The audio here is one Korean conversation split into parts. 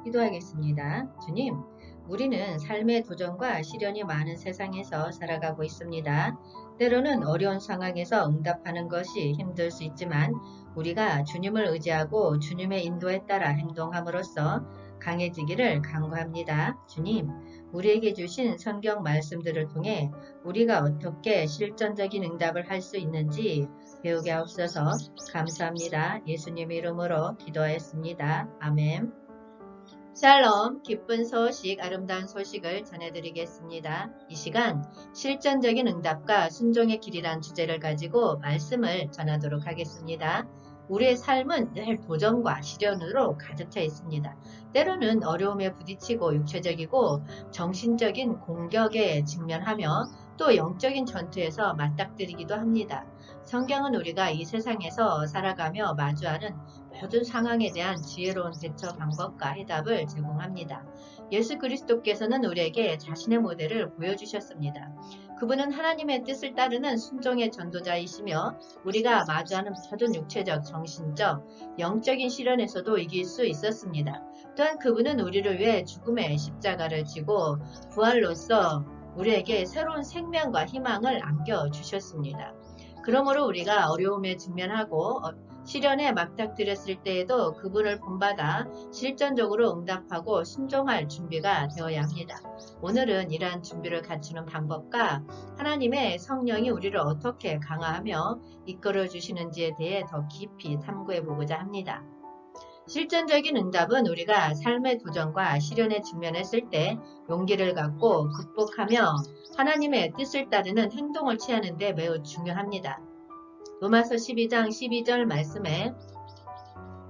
기도하겠습니다. 주님, 우리는 삶의 도전과 시련이 많은 세상에서 살아가고 있습니다. 때로는 어려운 상황에서 응답하는 것이 힘들 수 있지만 우리가 주님을 의지하고 주님의 인도에 따라 행동함으로써 강해지기를 간구합니다. 주님, 우리에게 주신 성경 말씀들을 통해 우리가 어떻게 실전적인 응답을 할 수 있는지 배우게 하옵소서. 감사합니다. 예수님의 이름으로 기도하였습니다. 아멘. 샬롬, 기쁜 소식, 아름다운 소식을 전해드리겠습니다. 이 시간 실전적인 응답과 순종의 길이란 주제를 가지고 말씀을 전하도록 하겠습니다. 우리의 삶은 늘 도전과 시련으로 가득 차 있습니다. 때로는 어려움에 부딪히고 육체적이고 정신적인 공격에 직면하며 또 영적인 전투에서 맞닥뜨리기도 합니다. 성경은 우리가 이 세상에서 살아가며 마주하는 모든 상황에 대한 지혜로운 대처 방법과 해답을 제공합니다. 예수 그리스도께서는 우리에게 자신의 모델을 보여주셨습니다. 그분은 하나님의 뜻을 따르는 순종의 전도자이시며 우리가 마주하는 모든 육체적, 정신적, 영적인 시련에서도 이길 수 있었습니다. 또한 그분은 우리를 위해 죽음의 십자가를 지고 부활로써 우리에게 새로운 생명과 희망을 안겨주셨습니다. 그러므로 우리가 어려움에 직면하고 시련에 맞닥뜨렸을 때에도 그분을 본받아 실전적으로 응답하고 순종할 준비가 되어야 합니다. 오늘은 이러한 준비를 갖추는 방법과 하나님의 성령이 우리를 어떻게 강화하며 이끌어 주시는지에 대해 더 깊이 탐구해 보고자 합니다. 실전적인 응답은 우리가 삶의 도전과 시련에 직면했을 때 용기를 갖고 극복하며 하나님의 뜻을 따르는 행동을 취하는 데 매우 중요합니다. 로마서 12장 12절 말씀에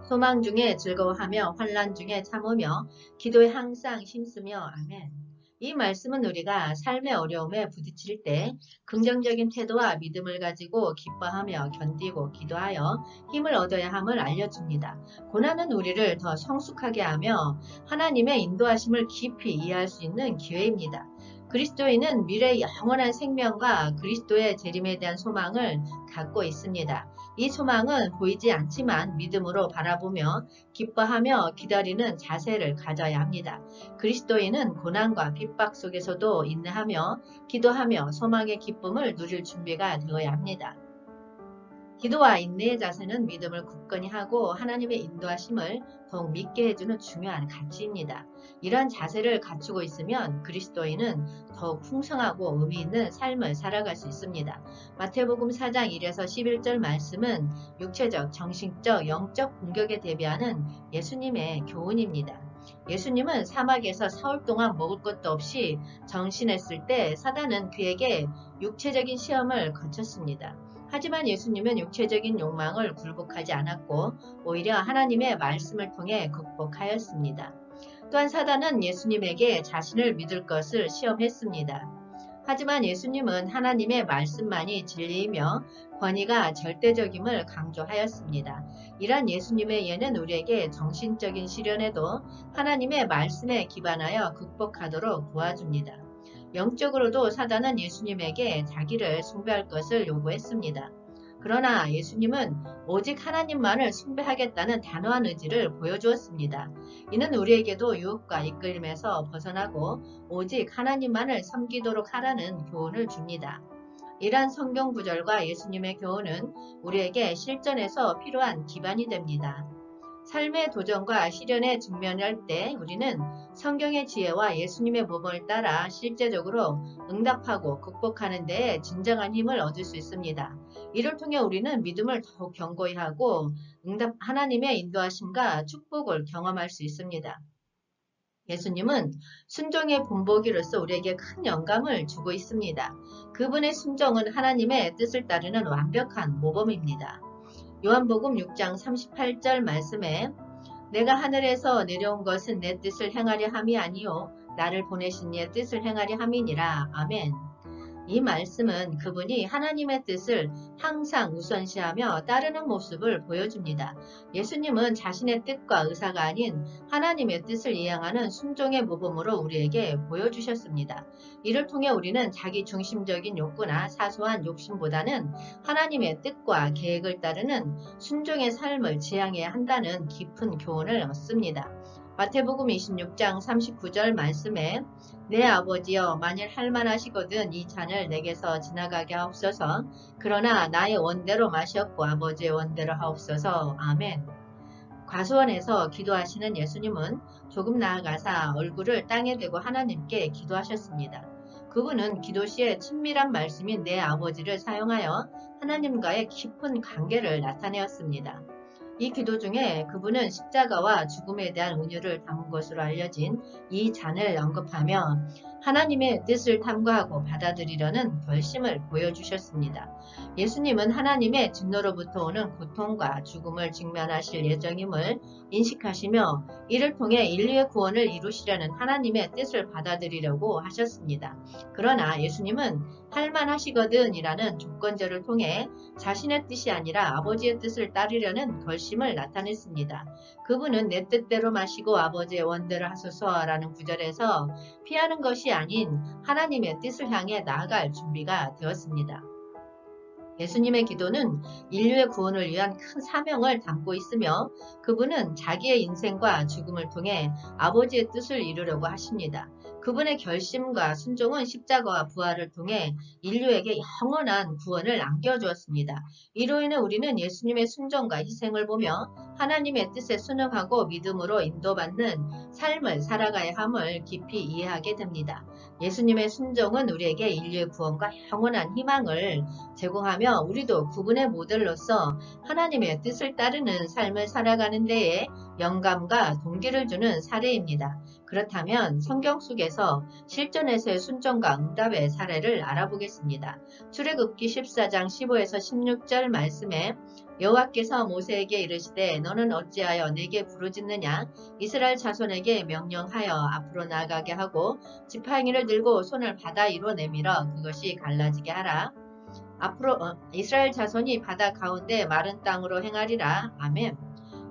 소망 중에 즐거워하며 환난 중에 참으며 기도에 항상 힘쓰며 아멘. 이 말씀은 우리가 삶의 어려움에 부딪힐 때 긍정적인 태도와 믿음을 가지고 기뻐하며 견디고 기도하여 힘을 얻어야 함을 알려줍니다. 고난은 우리를 더 성숙하게 하며 하나님의 인도하심을 깊이 이해할 수 있는 기회입니다. 그리스도인은 미래의 영원한 생명과 그리스도의 재림에 대한 소망을 갖고 있습니다. 이 소망은 보이지 않지만 믿음으로 바라보며 기뻐하며 기다리는 자세를 가져야 합니다. 그리스도인은 고난과 핍박 속에서도 인내하며 기도하며 소망의 기쁨을 누릴 준비가 되어야 합니다. 기도와 인내의 자세는 믿음을 굳건히 하고 하나님의 인도하심을 더욱 믿게 해주는 중요한 가치입니다. 이러한 자세를 갖추고 있으면 그리스도인은 더욱 풍성하고 의미 있는 삶을 살아갈 수 있습니다. 마태복음 4장 1에서 11절 말씀은 육체적, 정신적, 영적 공격에 대비하는 예수님의 교훈입니다. 예수님은 사막에서 사흘 동안 먹을 것도 없이 정신했을 때 사단은 그에게 육체적인 시험을 거쳤습니다. 하지만 예수님은 육체적인 욕망을 굴복하지 않았고 오히려 하나님의 말씀을 통해 극복하였습니다. 또한 사단은 예수님에게 자신을 믿을 것을 시험했습니다. 하지만 예수님은 하나님의 말씀만이 진리이며 권위가 절대적임을 강조하였습니다. 이러한 예수님의 예는 우리에게 정신적인 시련에도 하나님의 말씀에 기반하여 극복하도록 도와줍니다. 영적으로도 사단은 예수님에게 자기를 숭배할 것을 요구했습니다. 그러나 예수님은 오직 하나님만을 숭배하겠다는 단호한 의지를 보여주었습니다. 이는 우리에게도 유혹과 이끌림에서 벗어나고 오직 하나님만을 섬기도록 하라는 교훈을 줍니다. 이러한 성경 구절과 예수님의 교훈은 우리에게 실전에서 필요한 기반이 됩니다. 삶의 도전과 시련에 직면할 때 우리는 성경의 지혜와 예수님의 모범을 따라 실제적으로 응답하고 극복하는 데에 진정한 힘을 얻을 수 있습니다. 이를 통해 우리는 믿음을 더욱 견고히 하고 하나님의 인도하심과 축복을 경험할 수 있습니다. 예수님은 순종의 본보기로서 우리에게 큰 영감을 주고 있습니다. 그분의 순종은 하나님의 뜻을 따르는 완벽한 모범입니다. 요한복음 6장 38절 말씀에 내가 하늘에서 내려온 것은 내 뜻을 행하려 함이 아니요 나를 보내신 이의 뜻을 행하려 함이니라. 아멘. 이 말씀은 그분이 하나님의 뜻을 항상 우선시하며 따르는 모습을 보여줍니다. 예수님은 자신의 뜻과 의사가 아닌 하나님의 뜻을 이행하는 순종의 모범으로 우리에게 보여주셨습니다. 이를 통해 우리는 자기 중심적인 욕구나 사소한 욕심보다는 하나님의 뜻과 계획을 따르는 순종의 삶을 지향해야 한다는 깊은 교훈을 얻습니다. 마태복음 26장 39절 말씀에 내 아버지여 만일 할만하시거든 이 잔을 내게서 지나가게 하옵소서. 그러나 나의 원대로 마시옵고 아버지의 원대로 하옵소서. 아멘. 과수원에서 기도하시는 예수님은 조금 나아가사 얼굴을 땅에 대고 하나님께 기도하셨습니다. 그분은 기도 시에 친밀한 말씀인 내 아버지를 사용하여 하나님과의 깊은 관계를 나타내었습니다. 이 기도 중에 그분은 십자가와 죽음에 대한 은유를 담은 것으로 알려진 이 잔을 언급하며 하나님의 뜻을 탐구하고 받아들이려는 결심을 보여주셨습니다. 예수님은 하나님의 진노로부터 오는 고통과 죽음을 직면하실 예정임을 인식하시며 이를 통해 인류의 구원을 이루시려는 하나님의 뜻을 받아들이려고 하셨습니다. 그러나 예수님은 할만하시거든 이라는 조건절을 통해 자신의 뜻이 아니라 아버지의 뜻을 따르려는 결심을 나타냈습니다. 그분은 내 뜻대로 마시고 아버지의 원대로 하소서라는 구절에서 피하는 것이 아닌 하나님의 뜻을 향해 나아갈 준비가 되었습니다. 예수님의 기도는 인류의 구원을 위한 큰 사명을 담고 있으며 그분은 자기의 인생과 죽음을 통해 아버지의 뜻을 이루려고 하십니다. 그분의 결심과 순종은 십자가와 부활을 통해 인류에게 영원한 구원을 안겨주었습니다. 이로 인해 우리는 예수님의 순종과 희생을 보며 하나님의 뜻에 순응하고 믿음으로 인도받는 삶을 살아가야 함을 깊이 이해하게 됩니다. 예수님의 순종은 우리에게 인류의 구원과 영원한 희망을 제공하며 우리도 그분의 모델로서 하나님의 뜻을 따르는 삶을 살아가는 데에 영감과 동기를 주는 사례입니다. 그렇다면 성경 속에서 실전에서의 순종과 응답의 사례를 알아보겠습니다. 출애굽기 14장 15에서 16절 말씀에 여호와께서 모세에게 이르시되 너는 어찌하여 내게 부르짖느냐 이스라엘 자손에게 명령하여 앞으로 나아가게 하고 지팡이를 들고 손을 바다 위로 내밀어 그것이 갈라지게 하라. 앞으로 이스라엘 자손이 바다 가운데 마른 땅으로 행하리라. 아멘.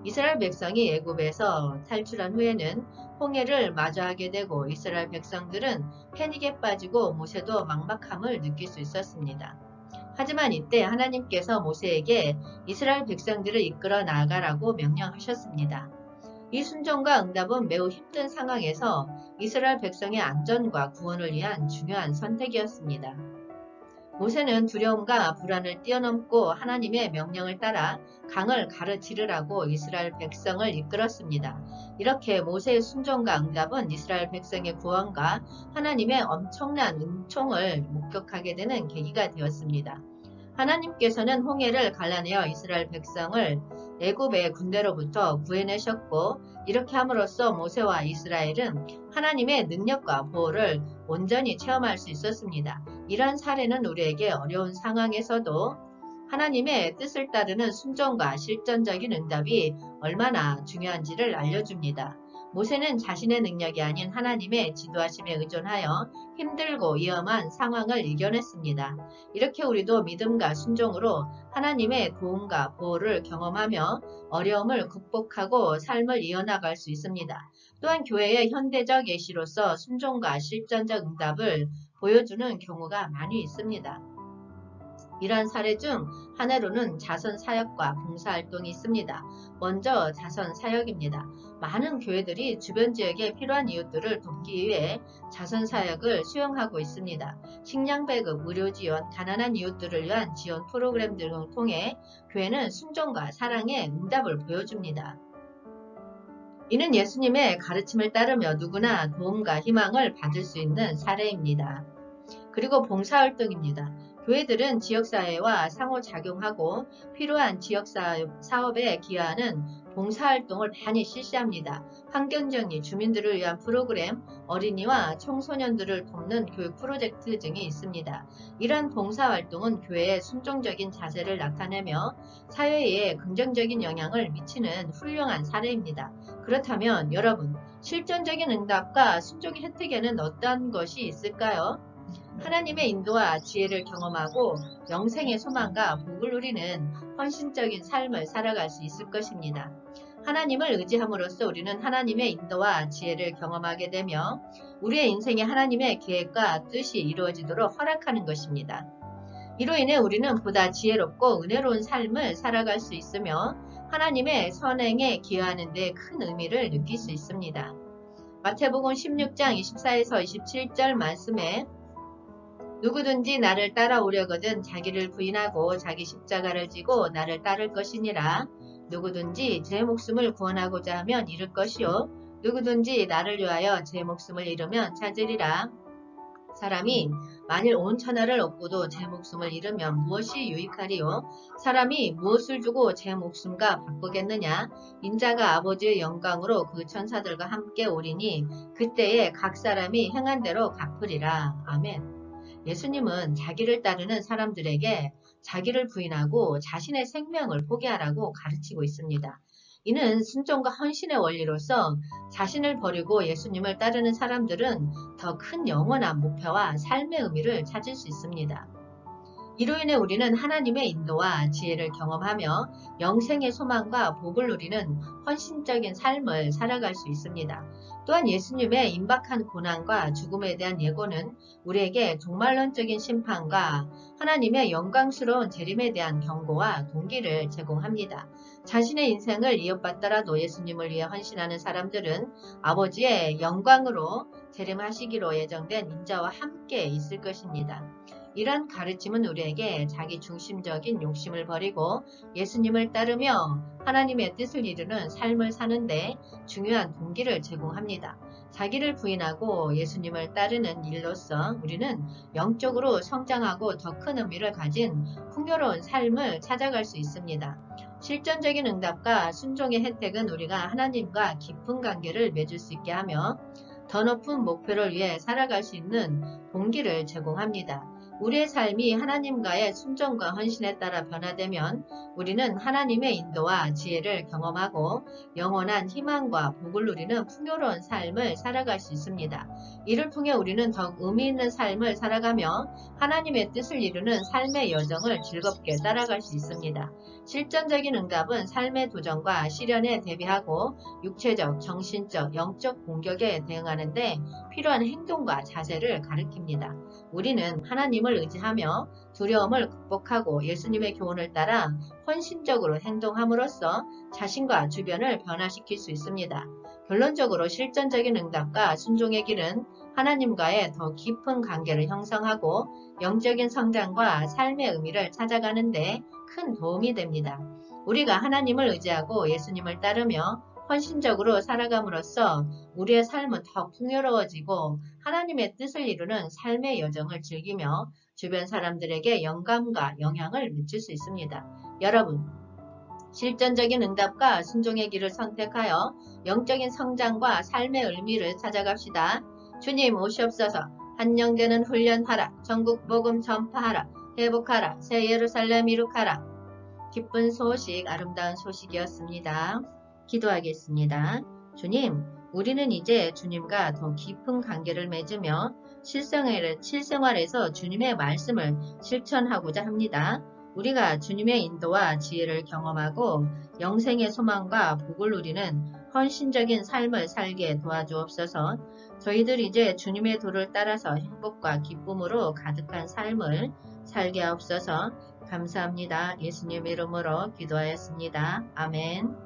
이스라엘 백성이 애굽에서 탈출한 후에는 홍해를 마주하게 되고 이스라엘 백성들은 패닉에 빠지고 모세도 막막함을 느낄 수 있었습니다. 하지만 이때 하나님께서 모세에게 이스라엘 백성들을 이끌어 나아가라고 명령하셨습니다. 이 순종과 응답은 매우 힘든 상황에서 이스라엘 백성의 안전과 구원을 위한 중요한 선택이었습니다. 모세는 두려움과 불안을 뛰어넘고 하나님의 명령을 따라 강을 가르치르라고 이스라엘 백성을 이끌었습니다. 이렇게 모세의 순종과 응답은 이스라엘 백성의 구원과 하나님의 엄청난 은총을 목격하게 되는 계기가 되었습니다. 하나님께서는 홍해를 갈라내어 이스라엘 백성을 애굽의 군대로부터 구해내셨고 이렇게 함으로써 모세와 이스라엘은 하나님의 능력과 보호를 온전히 체험할 수 있었습니다. 이러한 사례는 우리에게 어려운 상황에서도 하나님의 뜻을 따르는 순종과 실전적인 응답이 얼마나 중요한지를 알려줍니다. 모세는 자신의 능력이 아닌 하나님의 지도하심에 의존하여 힘들고 위험한 상황을 이겨냈습니다. 이렇게 우리도 믿음과 순종으로 하나님의 도움과 보호를 경험하며 어려움을 극복하고 삶을 이어나갈 수 있습니다. 또한 교회의 현대적 예시로서 순종과 실전적 응답을 보여주는 경우가 많이 있습니다. 이러한 사례 중 하나로는 자선 사역과 봉사 활동이 있습니다. 먼저 자선 사역입니다. 많은 교회들이 주변 지역에 필요한 이웃들을 돕기 위해 자선 사역을 수행하고 있습니다. 식량 배급, 의료 지원, 가난한 이웃들을 위한 지원 프로그램 등을 통해 교회는 순종과 사랑의 응답을 보여줍니다. 이는 예수님의 가르침을 따르며 누구나 도움과 희망을 받을 수 있는 사례입니다. 그리고 봉사활동입니다. 교회들은 지역사회와 상호작용하고 필요한 지역사업에 기여하는 봉사활동을 많이 실시합니다. 환경정리, 주민들을 위한 프로그램, 어린이와 청소년들을 돕는 교육 프로젝트 등이 있습니다. 이러한 봉사활동은 교회의 순종적인 자세를 나타내며 사회에 긍정적인 영향을 미치는 훌륭한 사례입니다. 그렇다면 여러분, 실전적인 응답과 순종의 혜택에는 어떠한 것이 있을까요? 하나님의 인도와 지혜를 경험하고 영생의 소망과 복을 누리는 헌신적인 삶을 살아갈 수 있을 것입니다. 하나님을 의지함으로써 우리는 하나님의 인도와 지혜를 경험하게 되며 우리의 인생에 하나님의 계획과 뜻이 이루어지도록 허락하는 것입니다. 이로 인해 우리는 보다 지혜롭고 은혜로운 삶을 살아갈 수 있으며 하나님의 선행에 기여하는 데 큰 의미를 느낄 수 있습니다. 마태복음 16장 24에서 27절 말씀에 누구든지 나를 따라오려거든 자기를 부인하고 자기 십자가를 지고 나를 따를 것이니라. 누구든지 제 목숨을 구원하고자 하면 잃을 것이요 누구든지 나를 위하여 제 목숨을 잃으면 찾으리라. 사람이 만일 온 천하를 얻고도 제 목숨을 잃으면 무엇이 유익하리요? 사람이 무엇을 주고 제 목숨과 바꾸겠느냐? 인자가 아버지의 영광으로 그 천사들과 함께 오리니 그때에 각 사람이 행한 대로 갚으리라. 아멘. 예수님은 자기를 따르는 사람들에게 자기를 부인하고 자신의 생명을 포기하라고 가르치고 있습니다. 이는 순종과 헌신의 원리로서 자신을 버리고 예수님을 따르는 사람들은 더 큰 영원한 목표와 삶의 의미를 찾을 수 있습니다. 이로 인해 우리는 하나님의 인도와 지혜를 경험하며 영생의 소망과 복을 누리는 헌신적인 삶을 살아갈 수 있습니다. 또한 예수님의 임박한 고난과 죽음에 대한 예고는 우리에게 종말론적인 심판과 하나님의 영광스러운 재림에 대한 경고와 동기를 제공합니다. 자신의 인생을 이어받더라도 예수님을 위해 헌신하는 사람들은 아버지의 영광으로 재림하시기로 예정된 인자와 함께 있을 것입니다. 이런 가르침은 우리에게 자기 중심적인 욕심을 버리고 예수님을 따르며 하나님의 뜻을 이루는 삶을 사는데 중요한 동기를 제공합니다. 자기를 부인하고 예수님을 따르는 일로서 우리는 영적으로 성장하고 더 큰 의미를 가진 풍요로운 삶을 찾아갈 수 있습니다. 실전적인 응답과 순종의 혜택은 우리가 하나님과 깊은 관계를 맺을 수 있게 하며 더 높은 목표를 위해 살아갈 수 있는 동기를 제공합니다. 우리의 삶이 하나님과의 순종과 헌신에 따라 변화되면 우리는 하나님의 인도와 지혜를 경험하고 영원한 희망과 복을 누리는 풍요로운 삶을 살아갈 수 있습니다. 이를 통해 우리는 더욱 의미 있는 삶을 살아가며 하나님의 뜻을 이루는 삶의 여정을 즐겁게 따라갈 수 있습니다. 실전적인 응답은 삶의 도전과 시련에 대비하고 육체적, 정신적, 영적 공격에 대응하는 데 필요한 행동과 자세를 가리킵니다. 우리는 하나님을 의지하며 두려움을 극복하고 예수님의 교훈을 따라 헌신적으로 행동함으로써 자신과 주변을 변화시킬 수 있습니다. 결론적으로 실전적인 응답과 순종의 길은 하나님과의 더 깊은 관계를 형성하고 영적인 성장과 삶의 의미를 찾아가는 데 큰 도움이 됩니다. 우리가 하나님을 의지하고 예수님을 따르며 헌신적으로 살아감으로써 우리의 삶은 더 풍요로워지고 하나님의 뜻을 이루는 삶의 여정을 즐기며 주변 사람들에게 영감과 영향을 미칠 수 있습니다. 여러분, 실전적인 응답과 순종의 길을 선택하여 영적인 성장과 삶의 의미를 찾아갑시다. 주님 오시옵소서. 한영되는 훈련하라. 전국 복음 전파하라. 회복하라. 새 예루살렘 이룩하라. 기쁜 소식, 아름다운 소식이었습니다. 기도하겠습니다. 주님, 우리는 이제 주님과 더 깊은 관계를 맺으며 실생활에서 주님의 말씀을 실천하고자 합니다. 우리가 주님의 인도와 지혜를 경험하고 영생의 소망과 복을 누리는 헌신적인 삶을 살게 도와주옵소서. 저희들 이제 주님의 도를 따라서 행복과 기쁨으로 가득한 삶을 살게 하옵소서. 감사합니다. 예수님 이름으로 기도하였습니다. 아멘.